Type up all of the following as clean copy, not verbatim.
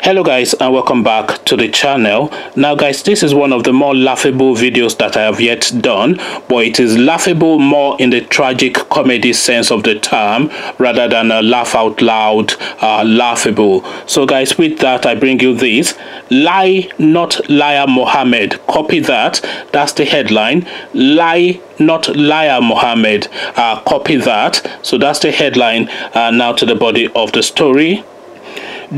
Hello guys, and welcome back to the channel. Now guys, this is one of the more laughable videos that I have yet done, but it is laughable more in the tragic comedy sense of the term rather than a laugh out loud laughable. So guys, with that I bring you this: Lie Not Liar Mohammed. Copy that. That's the headline. Lie Not Liar Mohammed. Copy that. So that's the headline. Now to the body of the story.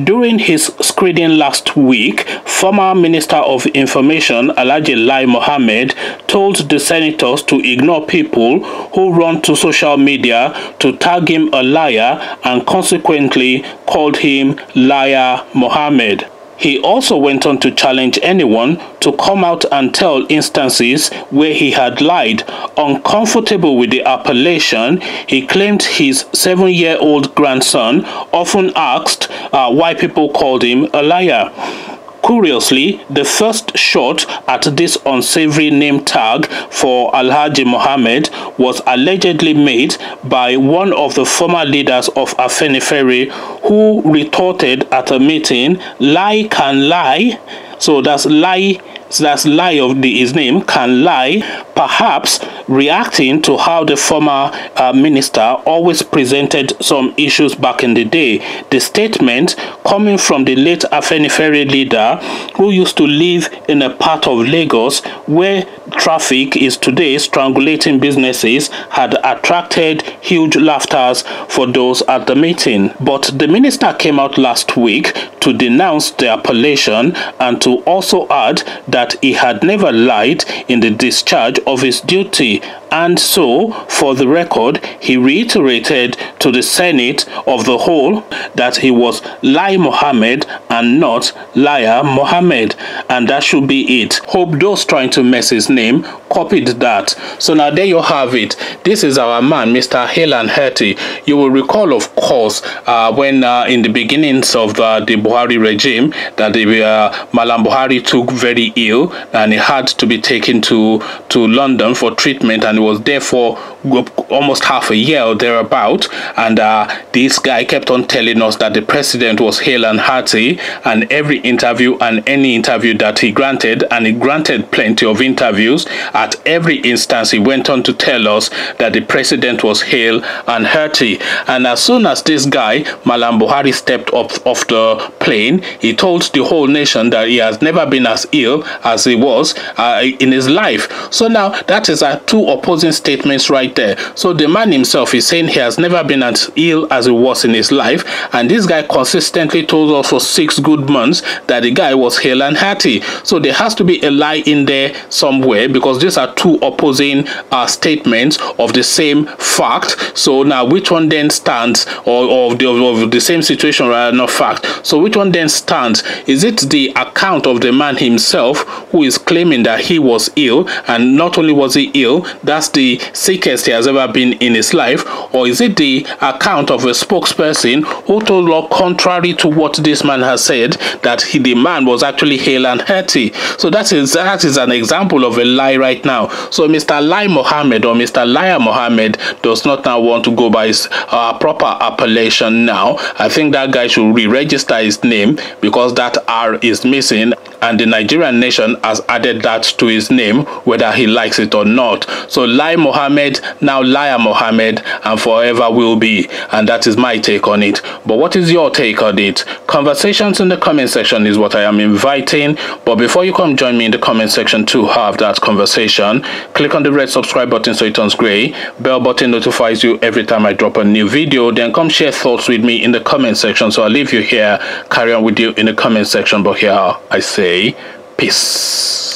During his screening last week, former Minister of Information Alhaji Lai Mohammed told the senators to ignore people who run to social media to tag him a liar and consequently called him Liar Mohammed. He also went on to challenge anyone to come out and tell instances where he had lied. Uncomfortable with the appellation, he claimed his 7-year-old grandson often asked why people called him a liar. Curiously, the first shot at this unsavory name tag for Alhaji Mohammed was allegedly made by one of the former leaders of Afenifere, who retorted at a meeting, "Lie can lie." So that's lie. So that's lie of his name, can lie, perhaps reacting to how the former minister always presented some issues back in the day. The statement coming from the late Afenifere leader, who used to live in a part of Lagos where traffic is today strangulating businesses, had attracted huge laughter for those at the meeting. But the minister came out last week to denounce the appellation and to also add that he had never lied in the discharge of his duty. And so, for the record, he reiterated to the Senate of the whole that he was Lai Mohammed and not Liar Mohammed. And that should be it. Hope those trying to mess his name copied that. So now there you have it. This is our man, Mr. Hail and Hearty. You will recall, of course, when in the beginnings of the Buhari regime, that the Malam Buhari took very ill and he had to be taken to London for treatment, and he was there for almost half a year or thereabout. And this guy kept on telling us that the president was hale and hearty, and every interview and any interview that he granted, and he granted plenty of interviews, at every instance he went on to tell us that the president was hale and hearty. And as soon as this guy Malam Buhari stepped up off the plane, he told the whole nation that he has never been as ill as he was in his life. So now that is two opposing statements right there. So the man himself is saying he has never been as ill as he was in his life, and this guy consistently told us for 6 good months that the guy was hale and hearty. So there has to be a lie in there somewhere, because these are two opposing statements of the same fact. So now which one then stands, or of the same situation, rather, not fact? So which one then stands? Is it the account of the man himself who is claiming that he was ill, and not only was he ill, that's the sickest he has ever been in his life? Or is it the account of a spokesperson who told us, contrary to what this man has said, that the man was actually hale and hearty? So that is an example of a lie right now. So Mr. Lai Mohammed, or Mr. Liar Mohammed, does not now want to go by his proper appellation now. I think that guy should re-register his name, because that R is missing, and the Nigerian nation has added that to his name, whether he likes it or not. So Lai Mohammed, now Liar Mohammed, and forever will be. And that is my take on it. But what is your take on it? Conversations in the comment section is what I am inviting. But before you come join me in the comment section to have that conversation, click on the red subscribe button so it turns gray. Bell button notifies you every time I drop a new video. Then come share thoughts with me in the comment section. So I'll leave you here, carry on with you in the comment section. But here I say peace.